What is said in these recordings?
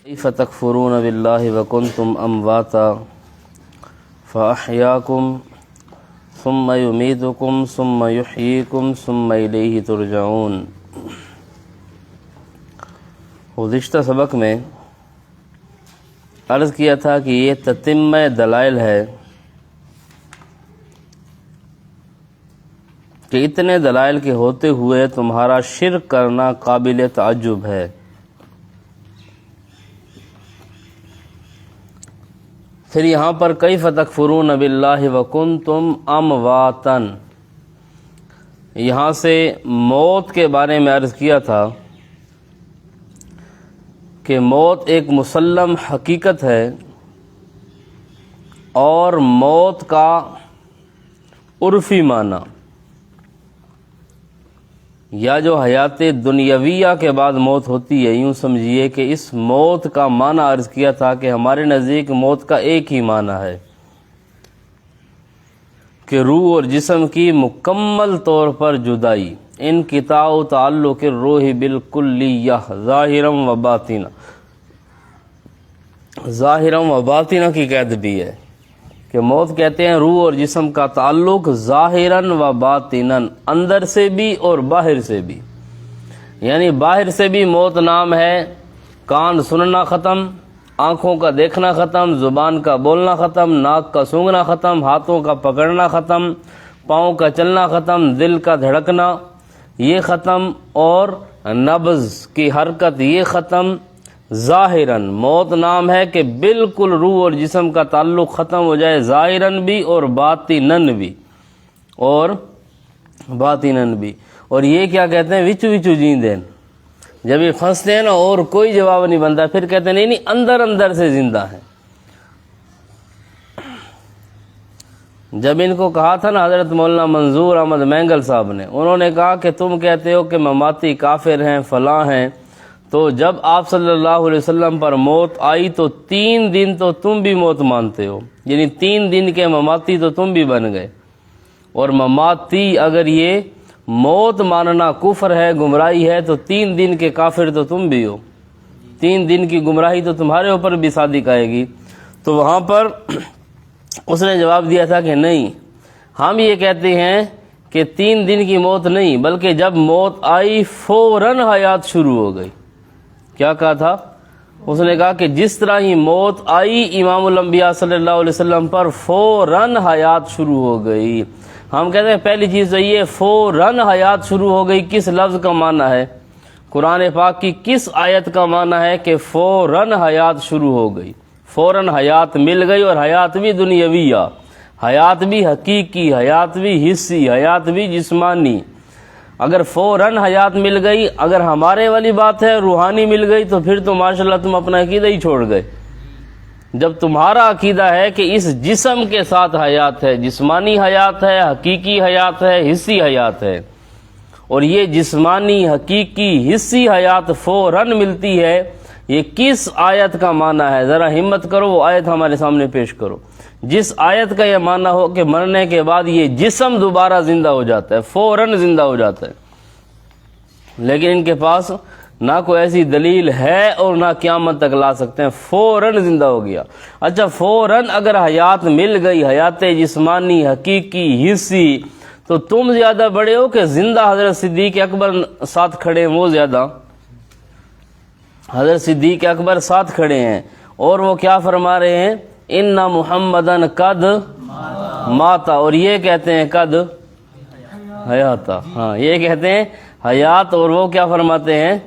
کیف تکفرون باللہ وکنتم امواتا فاحیاکم ثم یمیتکم ثم یحییکم ثم الیہ ترجعون۔ گزشتہ سبق میں عرض کیا تھا کہ یہ تتمہ دلائل ہے کہ اتنے دلائل کے ہوتے ہوئے تمہارا شرک کرنا قابل تعجب ہے۔ پھر یہاں پر کیف تکفرون باللہ وکنتم امواتا، یہاں سے موت کے بارے میں عرض کیا تھا کہ موت ایک مسلم حقیقت ہے، اور موت کا عرفی معنی یا جو حیات دنیاویہ کے بعد موت ہوتی ہے، یوں سمجھیے کہ اس موت کا معنی عرض کیا تھا کہ ہمارے نزدیک موت کا ایک ہی معنی ہے کہ روح اور جسم کی مکمل طور پر جدائی، انقطاع تعلق الروح بالکلیہ ظاہرا و باطنا، ظاہرا و باطنا کی قید بھی ہے کہ موت کہتے ہیں روح اور جسم کا تعلق ظاہراً و باطناً، اندر سے بھی اور باہر سے بھی، یعنی باہر سے بھی موت نام ہے، کان سننا ختم، آنکھوں کا دیکھنا ختم، زبان کا بولنا ختم، ناک کا سونگھنا ختم، ہاتھوں کا پکڑنا ختم، پاؤں کا چلنا ختم، دل کا دھڑکنا یہ ختم، اور نبض کی حرکت یہ ختم۔ ظاہراً موت نام ہے کہ بالکل روح اور جسم کا تعلق ختم ہو جائے، ظاہراً بھی اور باطناً بھی، اور یہ کیا کہتے ہیں، وچو وچو جیندین، جب یہ پھنستے ہیں نا اور کوئی جواب نہیں بنتا، پھر کہتے ہیں نہیں اندر اندر سے زندہ ہے۔ جب ان کو کہا تھا نا حضرت مولانا منظور احمد مینگل صاحب نے، انہوں نے کہا کہ تم کہتے ہو کہ مماتی کافر ہیں فلاں ہیں، تو جب آپ صلی اللہ علیہ وسلم پر موت آئی تو 3 دن تو تم بھی موت مانتے ہو، یعنی 3 دن کے مماتی تو تم بھی بن گئے، اور مماتی اگر یہ موت ماننا کفر ہے، گمراہی ہے، تو 3 دن کے کافر تو تم بھی ہو، 3 دن کی گمراہی تو تمہارے اوپر بھی صادق آئے گی۔ تو وہاں پر اس نے جواب دیا تھا کہ نہیں، ہم یہ کہتے ہیں کہ 3 دن کی موت نہیں، بلکہ جب موت آئی فوراً حیات شروع ہو گئی۔ کیا کہا تھا؟ اس نے کہا کہ جس طرح ہی موت آئی امام الانبیاء صلی اللہ علیہ وسلم پر فوراً حیات شروع ہو گئی۔ ہم کہتے ہیں پہلی چیز تو یہ فوراً حیات شروع ہو گئی کس لفظ کا معنی ہے، قرآن پاک کی کس آیت کا معنی ہے کہ فوراً حیات شروع ہو گئی، فوراً حیات مل گئی، اور حیات بھی دنیاویہ، حیات بھی حقیقی، حیات بھی حصی، حیات بھی جسمانی۔ اگر فوراً حیات مل گئی، اگر ہمارے والی بات ہے روحانی مل گئی، تو پھر تو ماشاءاللہ تم اپنا عقیدہ ہی چھوڑ گئے۔ جب تمہارا عقیدہ ہے کہ اس جسم کے ساتھ حیات ہے، جسمانی حیات ہے، حقیقی حیات ہے، حصی حیات ہے، اور یہ جسمانی حقیقی حصی حیات فوراً ملتی ہے، یہ کس آیت کا معنی ہے؟ ذرا ہمت کرو وہ آیت ہمارے سامنے پیش کرو جس آیت کا یہ معنی ہو کہ مرنے کے بعد یہ جسم دوبارہ زندہ ہو جاتا ہے، فوراً زندہ ہو جاتا ہے۔ لیکن ان کے پاس نہ کوئی ایسی دلیل ہے اور نہ قیامت تک لا سکتے ہیں، فوراً زندہ ہو گیا۔ اچھا فوراً اگر حیات مل گئی، حیات جسمانی حقیقی حصی، تو تم زیادہ بڑے ہو کہ زندہ حضرت صدیق اکبر ساتھ کھڑے ہیں، وہ زیادہ؟ حضرت صدیق اکبر ساتھ کھڑے ہیں، اور وہ کیا فرما رہے ہیں، ان محمدن قد ماتا، اور یہ کہتے ہیں قد حیاتا، ہاں یہ کہتے ہیں حیات، اور وہ کیا فرماتے ہیں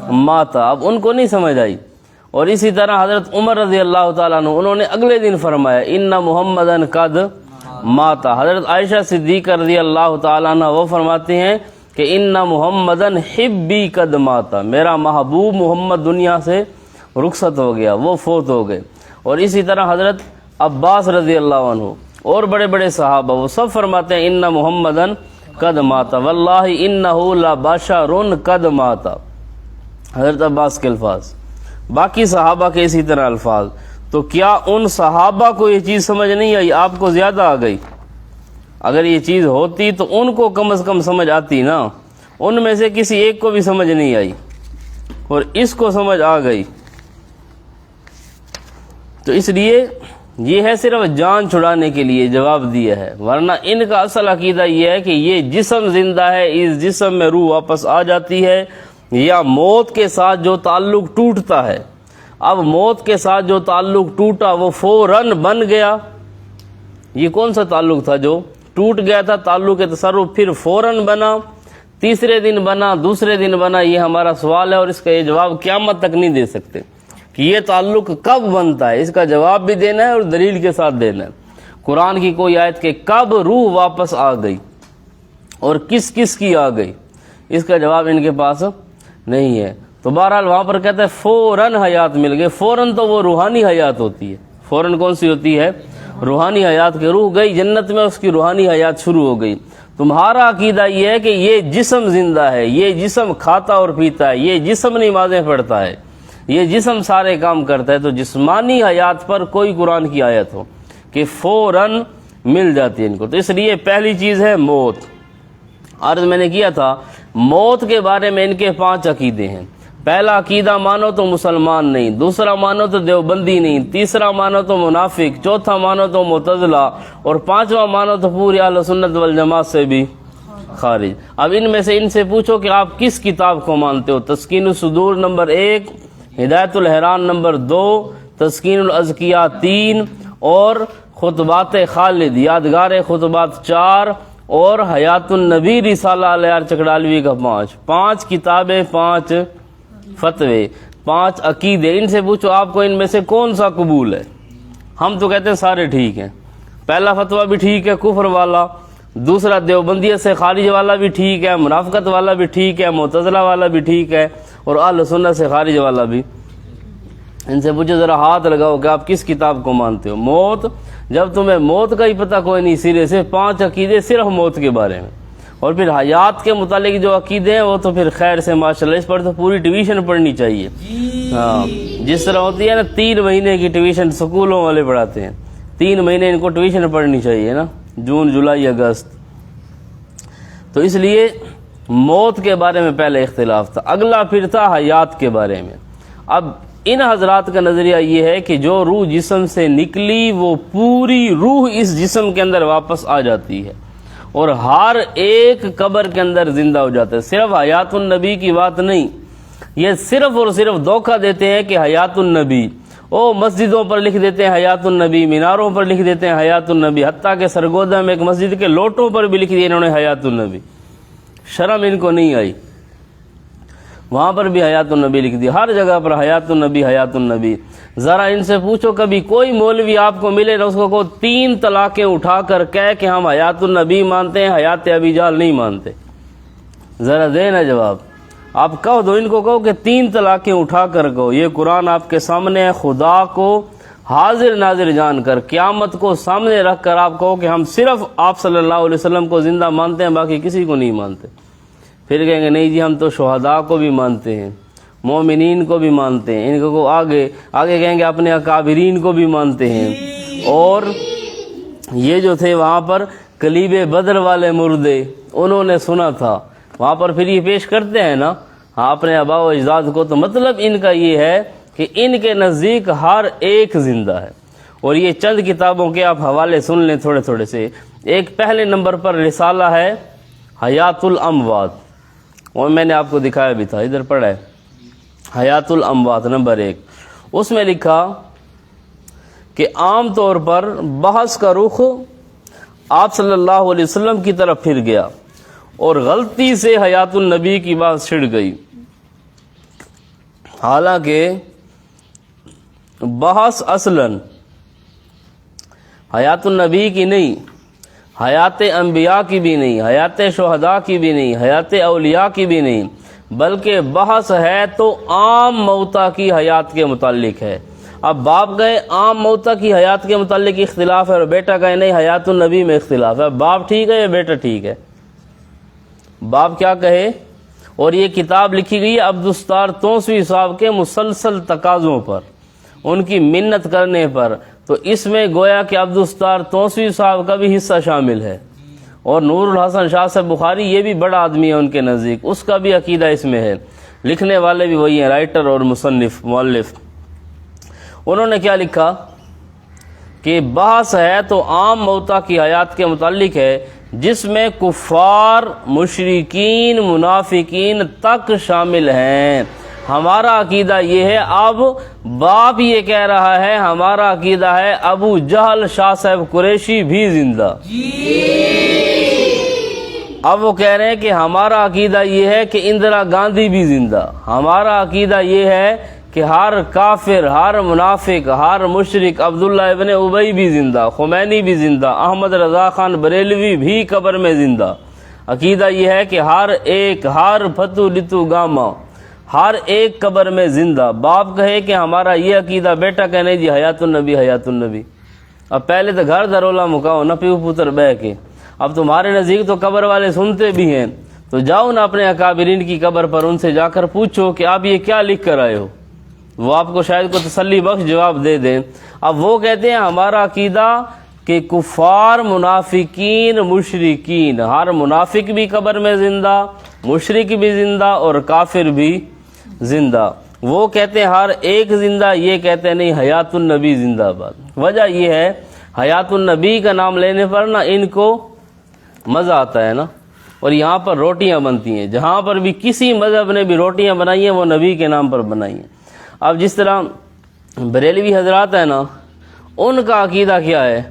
ماتا۔ اب ان کو نہیں سمجھ آئی۔ اور اسی طرح حضرت عمر رضی اللہ تعالیٰ عنہ، انہوں نے اگلے دن فرمایا ان محمدن قد ماتا۔ حضرت عائشہ صدیقہ رضی اللہ تعالیٰ عنہ وہ فرماتے ہیں کہ ان محمدن حبی قد ماتا، میرا محبوب محمد دنیا سے رخصت ہو گیا، وہ فوت ہو گئے۔ اور اسی طرح حضرت عباس رضی اللہ عنہ اور بڑے بڑے صحابہ وہ سب فرماتے ہیں ان محمدن قد ماتا واللہ انہ لبشر قد ماتا، حضرت عباس کے الفاظ، باقی صحابہ کے اسی طرح الفاظ۔ تو کیا ان صحابہ کو یہ چیز سمجھ نہیں آئی؟ آپ کو زیادہ آ گئی۔ اگر یہ چیز ہوتی تو ان کو کم از کم سمجھ آتی نا، ان میں سے کسی ایک کو بھی سمجھ نہیں آئی اور اس کو سمجھ آ گئی۔ تو اس لیے یہ ہے صرف جان چھڑانے کے لیے جواب دیا ہے، ورنہ ان کا اصل عقیدہ یہ ہے کہ یہ جسم زندہ ہے، اس جسم میں روح واپس آ جاتی ہے، یا موت کے ساتھ جو تعلق ٹوٹتا ہے، اب موت کے ساتھ جو تعلق ٹوٹا وہ فوراً بن گیا۔ یہ کون سا تعلق تھا جو ٹوٹ گیا تھا؟ تعلق تصرف، پھر فوراً بنا، تیسرے دن بنا، دوسرے دن بنا؟ یہ ہمارا سوال ہے اور اس کا یہ جواب قیامت تک نہیں دے سکتے کہ یہ تعلق کب بنتا ہے۔ اس کا جواب بھی دینا ہے اور دلیل کے ساتھ دینا ہے، قرآن کی کوئی آیت کہ کب روح واپس آ گئی اور کس کس کی آ گئی، اس کا جواب ان کے پاس نہیں ہے۔ تو بہرحال وہاں پر کہتا ہے فوراً حیات مل گئی۔ فوراً تو وہ روحانی حیات ہوتی ہے، فوراً کون سی ہوتی ہے؟ روحانی حیات کے روح گئی جنت میں، اس کی روحانی حیات شروع ہو گئی۔ تمہارا عقیدہ یہ ہے کہ یہ جسم زندہ ہے، یہ جسم کھاتا اور پیتا ہے، یہ جسم نمازیں پڑھتا ہے، یہ جسم سارے کام کرتا ہے۔ تو جسمانی حیات پر کوئی قرآن کی آیت ہو کہ فوراً مل جاتی ہے ان کو، تو اس لیے پہلی چیز ہے موت۔ عرض میں نے کیا تھا موت کے بارے میں ان کے 5 عقیدے ہیں۔ پہلا عقیدہ مانو تو مسلمان نہیں، دوسرا مانو تو دیوبندی نہیں، تیسرا مانو تو منافق، چوتھا مانو تو معتزلہ، اور 5واں مانو تو پوری اہل سنت والجماعت سے بھی خارج۔ اب ان میں سے ان سے پوچھو کہ آپ کس کتاب کو مانتے ہو؟ تسکین الصدور نمبر 1، ہدایت الحیران نمبر 2، تسکین الاذکیاء 3، اور خطبات خالد یادگار خطبات 4، اور حیات النبی رسالہ علیہ چکڑالوی کا 5 کتابیں، 5 فتوے، 5 عقیدے۔ ان سے پوچھو آپ کو ان میں سے کون سا قبول ہے؟ ہم تو کہتے ہیں سارے ٹھیک ہیں۔ پہلا فتویٰ بھی ٹھیک ہے کفر والا، دوسرا دیوبندیت سے خارج والا بھی ٹھیک ہے، منافقت والا بھی ٹھیک ہے، معتزلہ والا بھی ٹھیک ہے، اور اہل سنت سے خارج والا بھی۔ ان سے پوچھو ذرا ہاتھ لگاؤ کہ آپ کس کتاب کو مانتے ہو؟ موت، جب تمہیں موت کا ہی پتہ کوئی نہیں سرے سے، 5 عقیدے صرف موت کے بارے میں، اور پھر حیات کے متعلق جو عقیدے ہیں وہ تو پھر خیر سے ماشاءاللہ اس پر تو پوری ٹیوشن پڑھنی چاہیے۔ ہاں، جس طرح ہوتی ہے نا 3 مہینے کی ٹیوشن سکولوں والے پڑھاتے ہیں، 3 مہینے ان کو ٹیوشن پڑھنی چاہیے نا، جون جولائی اگست۔ تو اس لیے موت کے بارے میں پہلے اختلاف تھا، اگلا پھر تھا حیات کے بارے میں۔ اب ان حضرات کا نظریہ یہ ہے کہ جو روح جسم سے نکلی وہ پوری روح اس جسم کے اندر واپس آ جاتی ہے، اور ہر ایک قبر کے اندر زندہ ہو جاتا ہے۔ صرف حیات النبی کی بات نہیں، یہ صرف اور صرف دھوکہ دیتے ہیں کہ حیات النبی، مسجدوں پر لکھ دیتے ہیں حیات النبی، میناروں پر لکھ دیتے ہیں حیات النبی، حتیٰ کہ سرگودا میں ایک مسجد کے لوٹوں پر بھی لکھ دیا انہوں نے حیات النبی۔ شرم ان کو نہیں آئی، وہاں پر بھی حیات النبی لکھ دی، ہر جگہ پر حیات النبی حیات النبی۔ ذرا ان سے پوچھو کبھی کوئی مولوی آپ کو ملے نا اس کو 3 طلاقیں اٹھا کر کہے کہ ہم حیات النبی مانتے ہیں، حیات ابی جہل نہیں مانتے؟ ذرا دینا جواب۔ آپ کہو دو ان کو، کہو کہ 3 طلاقیں اٹھا کر کہو، یہ قرآن آپ کے سامنے ہے، خدا کو حاضر ناظر جان کر، قیامت کو سامنے رکھ کر آپ کہو کہ ہم صرف آپ صلی اللہ علیہ وسلم کو زندہ مانتے ہیں، باقی کسی کو نہیں مانتے۔ پھر کہیں گے نہیں جی ہم تو شہداء کو بھی مانتے ہیں، مومنین کو بھی مانتے ہیں، ان کو آگے کہیں گے اپنے اکابرین کو بھی مانتے ہیں، اور یہ جو تھے وہاں پر کلیب بدر والے مردے انہوں نے سنا تھا، وہاں پر پھر یہ پیش کرتے ہیں نا اپنے آباء و اجداد کو۔ تو مطلب ان کا یہ ہے کہ ان کے نزدیک ہر ایک زندہ ہے۔ اور یہ چند کتابوں کے آپ حوالے سن لیں تھوڑے تھوڑے سے۔ ایک پہلے نمبر پر رسالہ ہے حیات الاموات، اور میں نے آپ کو دکھایا بھی تھا، ادھر پڑھا ہے، حیات الاموات نمبر 1۔ اس میں لکھا کہ عام طور پر بحث کا رخ آپ صلی اللہ علیہ وسلم کی طرف پھر گیا اور غلطی سے حیات النبی کی بات چھڑ گئی، حالانکہ بحث اصلاً حیات النبی کی نہیں، حیات انبیاء کی بھی نہیں، حیات شہداء کی بھی نہیں، حیات اولیاء کی بھی نہیں، بلکہ بحث ہے تو عام موتا کی حیات کے متعلق ہے۔ اب باپ گئے عام موتا کی حیات کے متعلق اختلاف ہے، اور بیٹا گئے نہیں حیات النبی میں اختلاف ہے۔ باپ ٹھیک ہے یا بیٹا ٹھیک ہے؟ باپ کیا کہے؟ اور یہ کتاب لکھی گئی ہے عبدالستار توسوی صاحب کے مسلسل تقاضوں پر، ان کی منت کرنے پر۔ تو اس میں گویا کہ عبدالستار توسوی صاحب کا بھی حصہ شامل ہے، اور نور الحسن شاہ صاحب بخاری یہ بھی بڑا آدمی ہے ان کے نزدیک، اس کا بھی عقیدہ اس میں ہے، لکھنے والے بھی وہی ہیں، رائٹر اور مصنف مؤلف۔ انہوں نے کیا لکھا کہ بحث ہے تو عام موتا کی حیات کے متعلق ہے، جس میں کفار، مشرکین، منافقین تک شامل ہیں۔ ہمارا عقیدہ یہ ہے، اب باپ یہ کہہ رہا ہے ہمارا عقیدہ ہے ابو جہل شاہ صاحب قریشی بھی زندہ۔ اب وہ کہہ رہے ہیں کہ ہمارا عقیدہ یہ ہے کہ اندرا گاندھی بھی زندہ۔ ہمارا عقیدہ یہ ہے کہ ہر کافر، ہر منافق، ہر مشرک، عبداللہ ابن ابی بھی زندہ، خمینی بھی زندہ، احمد رضا خان بریلوی بھی قبر میں زندہ۔ عقیدہ یہ ہے کہ ہر ایک، ہر فتو لتو گاما، ہر ایک قبر میں زندہ۔ باپ کہے کہ ہمارا یہ عقیدہ، بیٹا کہنے جی حیات النبی، حیات النبی۔ اب پہلے تو گھر درولا مکاؤ نہ پیو پتر بہ کے، اب تمہارے نزدیک تو قبر والے سنتے بھی ہیں، تو جاؤ نا اپنے اکابرین کی قبر پر، ان سے جا کر پوچھو کہ آپ یہ کیا لکھ کر آئے ہو، وہ آپ کو شاید کو تسلی بخش جواب دے دیں۔ اب وہ کہتے ہیں ہمارا عقیدہ کہ کفار، منافقین، مشرکین، ہر منافق بھی قبر میں زندہ، مشرک بھی زندہ اور کافر بھی زندہ۔ وہ کہتے ہیں ہر ایک زندہ، یہ کہتے ہیں نہیں حیات النبی زندہ باد۔ وجہ یہ ہے حیات النبی کا نام لینے پر نا ان کو مزہ آتا ہے نا، اور یہاں پر روٹیاں بنتی ہیں، جہاں پر بھی کسی مذہب نے بھی روٹیاں بنائی ہیں وہ نبی کے نام پر بنائی ہیں۔ اب جس طرح بریلوی حضرات ہیں نا، ان کا عقیدہ کیا ہے؟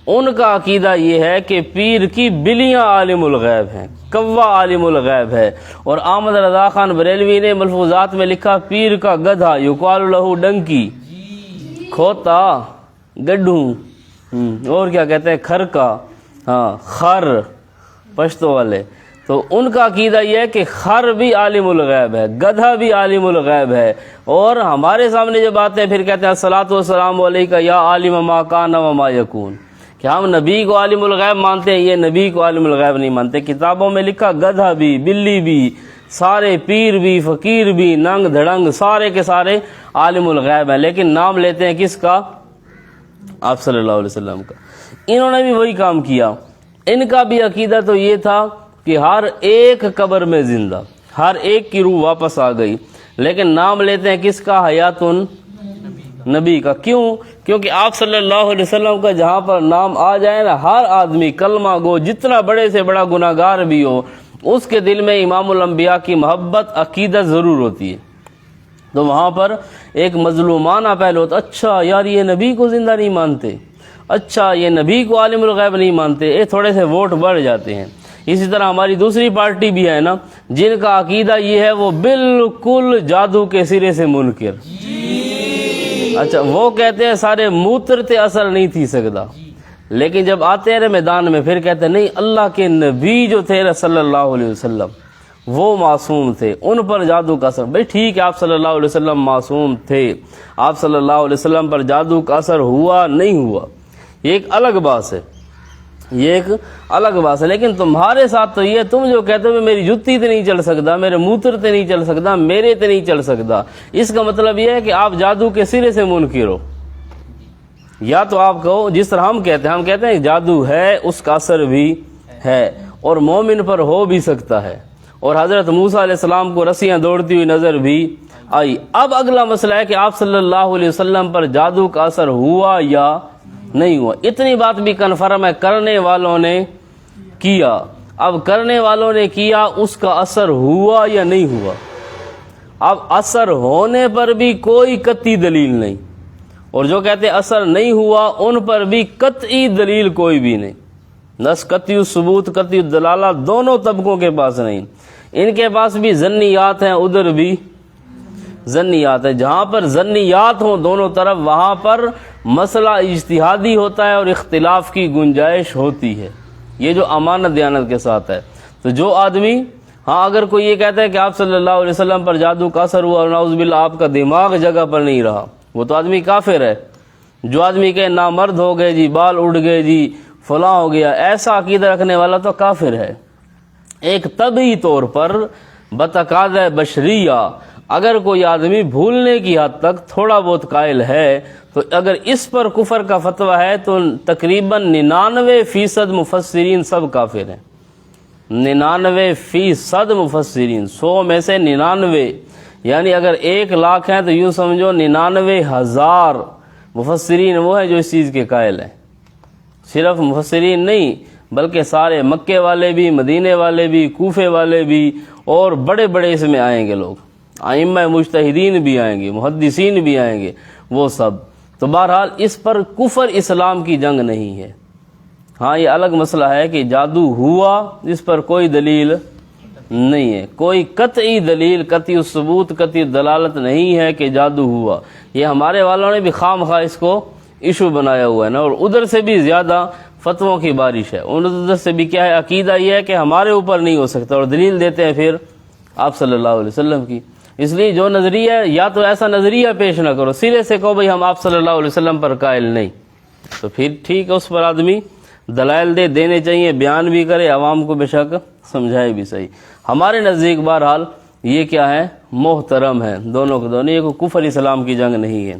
ان کا عقیدہ یہ ہے کہ پیر کی بلیاں عالم الغیب ہیں، کوا عالم الغیب ہے۔ اور احمد رضا خان بریلوی نے ملفوظات میں لکھا پیر کا گدھا یقال لہو ڈنکی، کھوتا، گڈھوں، اور کیا کہتے ہیں کھرکا، ہاں خر پشتو والے۔ تو ان کا عقیدہ یہ ہے کہ خر بھی عالم الغیب ہے، گدھا بھی عالم الغیب ہے۔ اور ہمارے سامنے جب آتے ہیں پھر کہتے ہیں الصلاۃ والسلام علیکہ یا عالم ما کان و ما یکون، کہ ہم نبی کو عالم الغیب مانتے ہیں، یہ نبی کو عالم الغیب نہیں مانتے۔ کتابوں میں لکھا گدھا بھی، بلی بھی، سارے پیر بھی، فقیر بھی، ننگ دھڑنگ سارے کے سارے عالم الغیب ہیں، لیکن نام لیتے ہیں کس کا؟ آپ صلی اللہ علیہ وسلم کا۔ انہوں نے بھی وہی کام کیا۔ ان کا بھی عقیدہ تو یہ تھا کہ ہر ایک قبر میں زندہ، ہر ایک کی روح واپس آ گئی، لیکن نام لیتے ہیں کس کا؟ حیات النبی کا۔ کیوں؟ کیونکہ آپ صلی اللہ علیہ وسلم کا جہاں پر نام آ جائے نا، ہر آدمی کلمہ گو جتنا بڑے سے بڑا گناہ گار بھی ہو، اس کے دل میں امام الانبیاء کی محبت، عقیدت ضرور ہوتی ہے۔ تو وہاں پر ایک مظلومانہ پہلو ہوتا، اچھا یار یہ نبی کو زندہ نہیں مانتے، اچھا یہ نبی کو عالم الغیب نہیں مانتے، یہ تھوڑے سے ووٹ بڑھ جاتے ہیں۔ اسی طرح ہماری دوسری پارٹی بھی ہے نا، جن کا عقیدہ یہ ہے وہ بالکل جادو کے سرے سے منکر۔ اچھا وہ کہتے ہیں سارے موترتے اثر نہیں تھی سکتا، لیکن جب آتے ہیں میدان میں پھر کہتے ہیں نہیں، اللہ کے نبی جو تھے صلی اللہ علیہ وسلم وہ معصوم تھے، ان پر جادو کا اثر۔ بھئی ٹھیک ہے آپ صلی اللہ علیہ وسلم معصوم تھے، آپ صلی اللہ علیہ وسلم پر جادو کا اثر ہوا نہیں ہوا، یہ ایک الگ بات ہے، یہ ایک الگ بات ہے۔ لیکن تمہارے ساتھ تو یہ، تم جو کہتے ہو میری جتی تے نہیں چل سکتا، میرے موتر تے نہیں چل سکتا، میرے تے نہیں چل سکتا، اس کا مطلب یہ ہے کہ آپ جادو کے سرے سے منکر ہو۔ یا تو آپ کہو جس طرح ہم کہتے ہیں جادو ہے، اس کا اثر بھی ہے اور مومن پر ہو بھی سکتا ہے، اور حضرت موسیٰ علیہ السلام کو رسیاں دوڑتی ہوئی نظر بھی آئی۔ اب اگلا مسئلہ ہے کہ آپ صلی اللہ علیہ وسلم پر جادو کا اثر ہوا یا نہیں ہوا۔ اتنی بات بھی کنفرم ہے، کرنے والوں نے کیا۔ اب کرنے والوں نے کیا، اس کا اثر ہوا یا نہیں ہوا؟ اب اثر ہونے پر بھی کوئی قطعی دلیل نہیں، اور جو کہتے اثر نہیں ہوا ان پر بھی قطعی دلیل کوئی بھی نہیں۔ نص قطعی ثبوت، قطعی دلالہ دونوں طبقوں کے پاس نہیں۔ ان کے پاس بھی ظنیات ہیں، ادھر بھی ظنیات ہے۔ جہاں پر ظنیات ہوں دونوں طرف، وہاں پر مسئلہ اجتہادی ہوتا ہے اور اختلاف کی گنجائش ہوتی ہے، یہ جو امانت دیانت کے ساتھ ہے۔ تو جو آدمی، ہاں اگر کوئی یہ کہتا ہے کہ آپ صلی اللہ علیہ وسلم پر جادو کا اثر ہوا اور نعوذ باللہ آپ کا دماغ جگہ پر نہیں رہا، وہ تو آدمی کافر ہے۔ جو آدمی کہ نامرد ہو گئے جی، بال اڑ گئے جی، فلاں ہو گیا، ایسا عقیدہ رکھنے والا تو کافر ہے۔ ایک طبعی طور پر بتقاضۂ بشریہ اگر کوئی آدمی بھولنے کی حد تک تھوڑا بہت قائل ہے، تو اگر اس پر کفر کا فتویٰ ہے تو تقریباً 99% مفسرین سب کافر ہیں۔ 99% مفسرین، 100 میں سے 99، یعنی اگر 1 لاکھ ہیں تو یوں سمجھو 99,000 مفسرین وہ ہیں جو اس چیز کے قائل ہیں، صرف مفسرین نہیں بلکہ سارے مکے والے بھی، مدینے والے بھی، کوفے والے بھی، اور بڑے بڑے اس میں آئیں گے لوگ، ائمہ مجتہدین بھی آئیں گے، محدثین بھی آئیں گے، وہ سب۔ تو بہرحال اس پر کفر اسلام کی جنگ نہیں ہے۔ ہاں یہ الگ مسئلہ ہے کہ جادو ہوا، اس پر کوئی دلیل نہیں ہے، کوئی قطعی دلیل، قطعی ثبوت، قطعی دلالت نہیں ہے کہ جادو ہوا۔ یہ ہمارے والوں نے بھی خام خواہ اس کو ایشو بنایا ہوا ہے نا، اور ادھر سے بھی زیادہ فتووں کی بارش ہے، ادھر سے بھی کیا ہے، عقیدہ یہ ہے کہ ہمارے اوپر نہیں ہو سکتا، اور دلیل دیتے ہیں پھر آپ صلی اللہ علیہ وسلم کی۔ اس لیے جو نظریہ، یا تو ایسا نظریہ پیش نہ کرو، سرے سے کہو بھئی ہم آپ صلی اللہ علیہ وسلم پر قائل نہیں، تو پھر ٹھیک ہے، اس پر آدمی دلائل دینے چاہیے، بیان بھی کرے، عوام کو بے شک سمجھائے بھی صحیح۔ ہمارے نزدیک بہرحال یہ کیا ہے، محترم ہے دونوں کے دونوں، یہ کوئی کفر اسلام کی جنگ نہیں ہے۔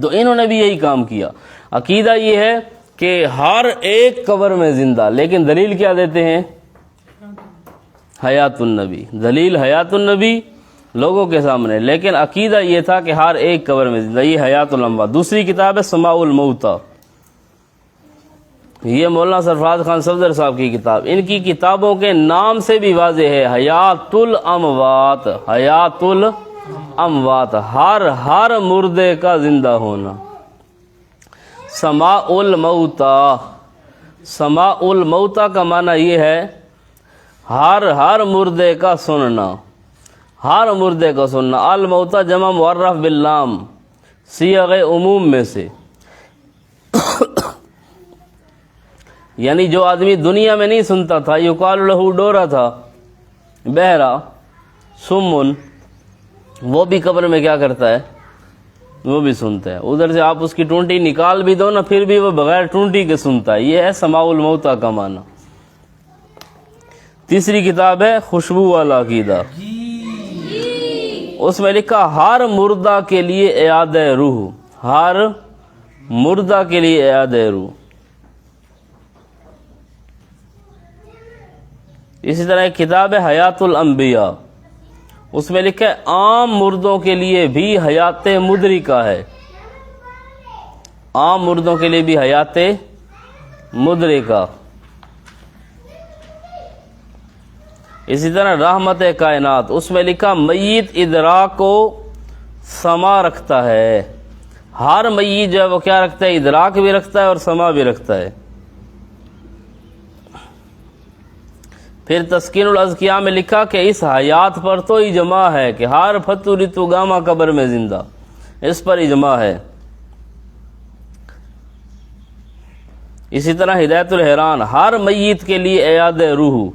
تو انہوں نے بھی یہی کام کیا۔ عقیدہ یہ ہے کہ ہر ایک قبر میں زندہ، لیکن دلیل کیا دیتے ہیں، حیات النبی، دلیل حیات النبی لوگوں کے سامنے، لیکن عقیدہ یہ تھا کہ ہر ایک قبر میں زندہ، یہ حیات الاموات۔ دوسری کتاب ہے سماع الموتى، یہ مولانا سرفراز خان صفدر صاحب کی کتاب، ان کی کتابوں کے نام سے بھی واضح ہے، حیات الاموات، حیات الاموات، ہر مردے کا زندہ ہونا۔ سماع الموتى، سماع الموتى کا معنی یہ ہے ہر مردے کا سننا، ہر مردے کا سننا۔ الموتى جمع معرف باللام، صیغ عموم میں سے، یعنی جو آدمی دنیا میں نہیں سنتا تھا، یقال لہ ڈورا تھا، بہرا، سمن، وہ بھی قبر میں کیا کرتا ہے، وہ بھی سنتا ہے۔ ادھر سے آپ اس کی ٹونٹی نکال بھی دو نا، پھر بھی وہ بغیر ٹونٹی کے سنتا ہے۔ یہ ہے سماع الموتى کا معنی۔ تیسری کتاب ہے خوشبو والا عقیدہ، اس میں لکھا ہر مردہ کے لیے اعادہ روح، ہر مردہ کے لیے اعادہ روح۔ اسی طرح ایک کتاب ہے حیات الانبیاء، اس میں لکھا ہے عام مردوں کے لیے بھی حیات مدرکہ ہے، عام مردوں کے لیے بھی حیات مدرکہ۔ اسی طرح رحمت کائنات، اس میں لکھا میت ادراک و سما رکھتا ہے، ہر میت جو ہے وہ کیا رکھتا ہے، ادراک بھی رکھتا ہے اور سما بھی رکھتا ہے۔ پھر تسکین الاذکیاء میں لکھا کہ اس حیات پر تو اجماع ہے کہ ہر فتو رتو گاما قبر میں زندہ، اس پر اجماع ہے۔ اسی طرح ہدایت الحیران، ہر میت کے لیے اعادہ روح،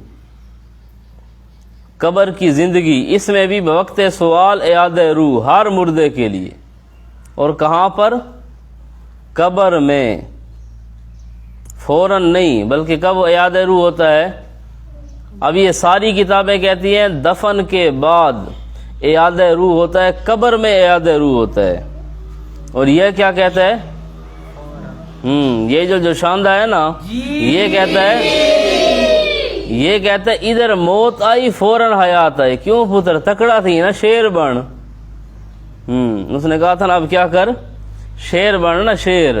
قبر کی زندگی، اس میں بھی بوقت سوال اعادہ روح ہر مردے کے لیے، اور کہاں پر، قبر میں، فوراً نہیں بلکہ کب اعادہ روح ہوتا ہے۔ اب یہ ساری کتابیں کہتی ہیں دفن کے بعد اعادہ روح ہوتا ہے، قبر میں اعادہ روح ہوتا ہے، اور یہ کیا کہتا ہے، یہ جو شاندہ ہے نا، یہ کہتا ہے ادھر موت آئی فوراً حیات آئی۔ کیوں پتر، تکڑا تھی نا، شیر بن، اس نے کہا تھا نا اب کیا کر، شیر بن نا، شیر۔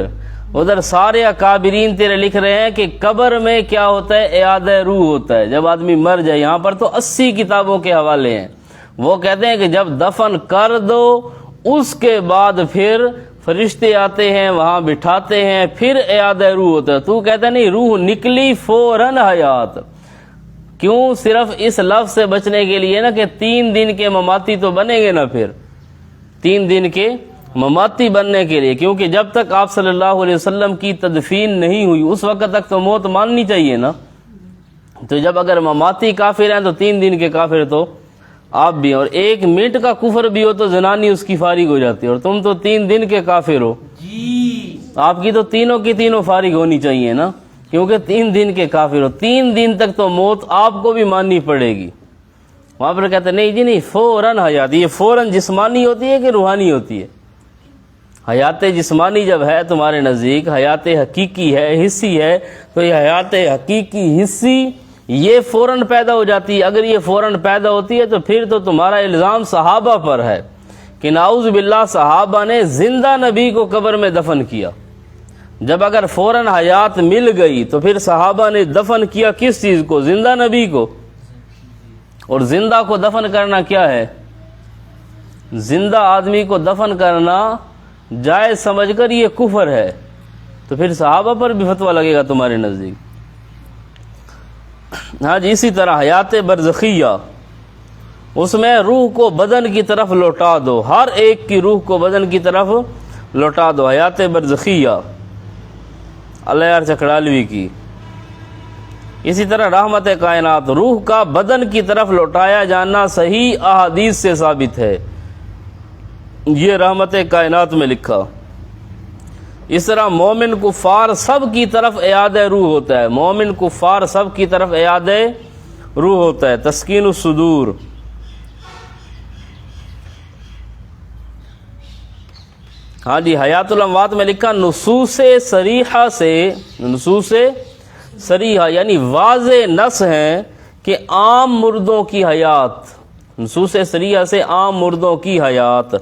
ادھر سارے اکابرین تیرے لکھ رہے ہیں کہ قبر میں کیا ہوتا ہے، اعادہ روح ہوتا ہے جب آدمی مر جائے۔ یہاں پر تو 80 کتابوں کے حوالے ہیں، وہ کہتے ہیں کہ جب دفن کر دو اس کے بعد پھر فرشتے آتے ہیں، وہاں بٹھاتے ہیں، پھر اعادہ روح ہوتا ہے۔ تو کہتا ہے نہیں، روح نکلی فوراً حیات۔ کیوں؟ صرف اس لفظ سے بچنے کے لیے نا کہ 3 دن کے مماتی تو بنیں گے نا، پھر 3 دن کے مماتی بننے کے لیے، کیونکہ جب تک آپ صلی اللہ علیہ وسلم کی تدفین نہیں ہوئی اس وقت تک تو موت ماننی چاہیے نا۔ تو جب اگر مماتی کافر ہیں تو 3 دن کے کافر تو آپ بھی ہیں، اور 1 منٹ کا کفر بھی ہو تو زنانی اس کی فارغ ہو جاتی ہے، اور تم تو 3 دن کے کافر ہو، آپ کی تو تینوں کی تینوں فارغ ہونی چاہیے نا، کیونکہ 3 دن کے کافر ہو، 3 دن تک تو موت آپ کو بھی ماننی پڑے گی۔ وہاں پر کہتے ہیں نہیں جی نہیں، فوراً حیات۔ یہ فوراً جسمانی ہوتی ہے کہ روحانی ہوتی ہے؟ حیات جسمانی جب ہے تمہارے نزدیک، حیات حقیقی ہے، حصی ہے، تو یہ حیات حقیقی حصی یہ فوراً پیدا ہو جاتی ہے۔ اگر یہ فوراً پیدا ہوتی ہے تو پھر تو تمہارا الزام صحابہ پر ہے کہ نعوذ باللہ صحابہ نے زندہ نبی کو قبر میں دفن کیا. جب اگر فوراً حیات مل گئی تو پھر صحابہ نے دفن کیا کس چیز کو؟ زندہ نبی کو. اور زندہ کو دفن کرنا کیا ہے؟ زندہ آدمی کو دفن کرنا جائز سمجھ کر یہ کفر ہے. تو پھر صحابہ پر بھی فتویٰ لگے گا تمہارے نزدیک. ہاں جی، اسی طرح حیات برزخیہ، اس میں روح کو بدن کی طرف لوٹا دو، ہر ایک کی روح کو بدن کی طرف لوٹا دو. حیات برزخیہ اللہ چکڑالوی کی. اسی طرح رحمت کائنات، روح کا بدن کی طرف لوٹایا جانا صحیح احادیث سے ثابت ہے، یہ رحمت کائنات میں لکھا. اس طرح مومن کفار سب کی طرف اعادہ روح ہوتا ہے، مومن کفار سب کی طرف اعادہ روح ہوتا ہے. تسکین الصدور. ہاں جی، حیات الاموات میں لکھا نصوص صریحہ سے، نصوص صریحہ یعنی واضح نص ہیں کہ عام مردوں کی حیات، نصوص صریحہ سے عام مردوں کی حیات،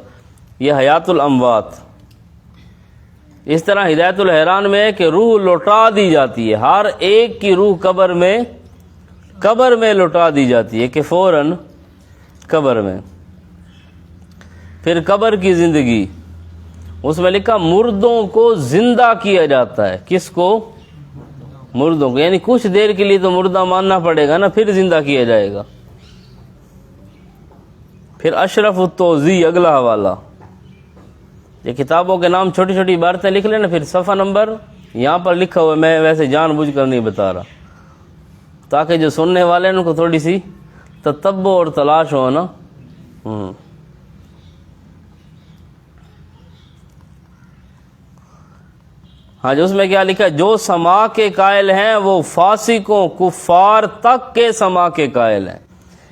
یہ حیات الاموات. اس طرح ہدایت الحیران میں ہے کہ روح لوٹا دی جاتی ہے، ہر ایک کی روح قبر میں لوٹا دی جاتی ہے کہ فوراً قبر میں. پھر قبر کی زندگی، اس میں لکھا مردوں کو زندہ کیا جاتا ہے. کس کو؟ مردوں کو، یعنی کچھ دیر کے لیے تو مردہ ماننا پڑے گا نا، پھر زندہ کیا جائے گا. پھر اشرف التوزیع اگلا حوالہ. یہ کتابوں کے نام چھوٹی چھوٹی عبارتیں لکھ لینا، پھر صفحہ نمبر یہاں پر لکھا ہوا ہے، میں ویسے جان بوجھ کر نہیں بتا رہا تاکہ جو سننے والے ہیں ان کو تھوڑی سی تتبع اور تلاش ہو نا. ہاں جو اس میں کیا لکھا ہے؟ جو سما کے قائل ہیں وہ فاسقوں کفار تک کے سما کے قائل ہیں.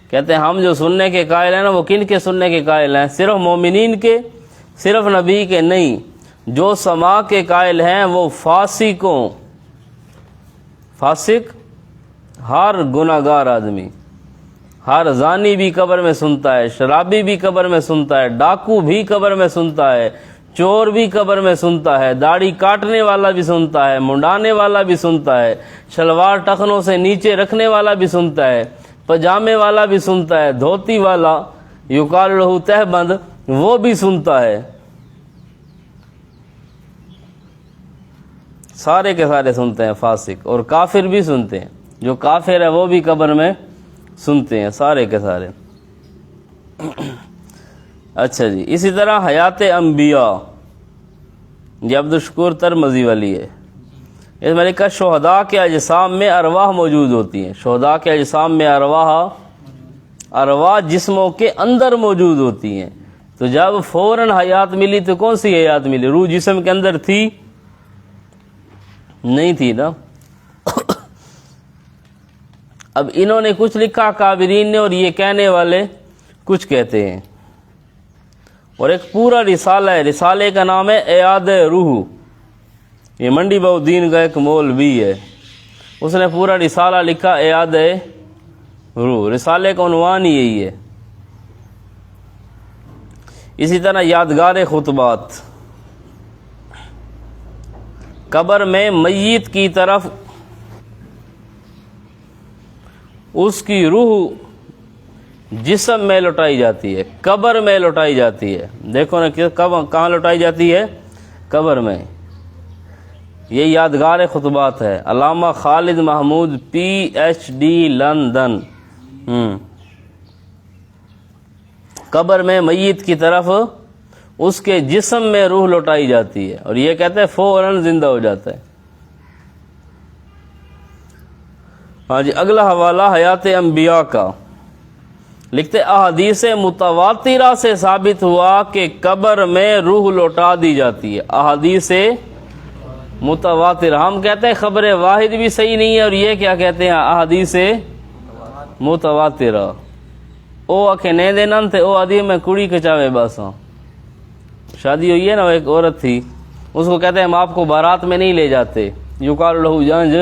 کہتے ہیں ہم جو سننے کے قائل ہیں نا، وہ کن کے سننے کے قائل ہیں؟ صرف مومنین کے، صرف نبی کے نہیں. جو سما کے قائل ہیں وہ فاسقوں، فاسق ہر گناہگار آدمی، ہر زانی بھی قبر میں سنتا ہے، شرابی بھی قبر میں سنتا ہے، ڈاکو بھی قبر میں سنتا ہے، چور بھی قبر میں سنتا ہے، داڑھی کاٹنے والا بھی سنتا ہے، منڈانے والا بھی سنتا ہے، شلوار ٹخنوں سے نیچے رکھنے والا بھی سنتا ہے، پجامے والا بھی سنتا ہے، دھوتی والا یقال لہ تہبند وہ بھی سنتا ہے. سارے کے سارے سنتے ہیں فاسق. اور کافر بھی سنتے ہیں، جو کافر ہے وہ بھی قبر میں سنتے ہیں، سارے کے سارے. اچھا جی، اسی طرح حیات انبیاء، یہ عبدالشکور ترمذی والی ہے. اس میں لکھا شہداء کے اجسام میں ارواح موجود ہوتی ہیں. شہداء کے اجسام میں ارواح جسموں کے اندر موجود ہوتی ہیں. تو جب فوراً حیات ملی تو کون سی حیات ملی؟ روح جسم کے اندر تھی؟ نہیں تھی نا. اب انہوں نے کچھ لکھا کابرین نے، اور یہ کہنے والے کچھ کہتے ہیں. اور ایک پورا رسالہ ہے، رسالے کا نام ہے اعادہ روح. یہ منڈی بہودین کا ایک مولوی ہے، اس نے پورا رسالہ لکھا اعادہ روح. رسالے کا عنوان ہی یہی ہے. اسی طرح یادگار خطبات، قبر میں میت کی طرف اس کی روح جسم میں لوٹائی جاتی ہے، قبر میں لوٹائی جاتی ہے. دیکھو نا کہاں لوٹائی جاتی ہے؟ قبر میں. یہ یادگار خطبات ہے، علامہ خالد محمود PhD لندن. قبر میں میت کی طرف اس کے جسم میں روح لوٹائی جاتی ہے، اور یہ کہتے ہیں فوراً زندہ ہو جاتا ہے. ہاں جی، اگلا حوالہ حیات انبیاء کا. لکھتے احادیث متواترہ سے ثابت ہوا کہ قبر میں روح لوٹا دی جاتی ہے. احادیث متواترہ، ہم کہتے ہیں خبر واحد بھی صحیح نہیں ہے، اور یہ کیا کہتے ہیں؟ احادیث متواترہ. او آکھے نہیں دینا تے او آدھی میں کڑی کچاوے باساں. شادی ہوئی ہے نا، ایک عورت تھی، اس کو کہتے ہیں ہم آپ کو بارات میں نہیں لے جاتے. یقال لہو جانج،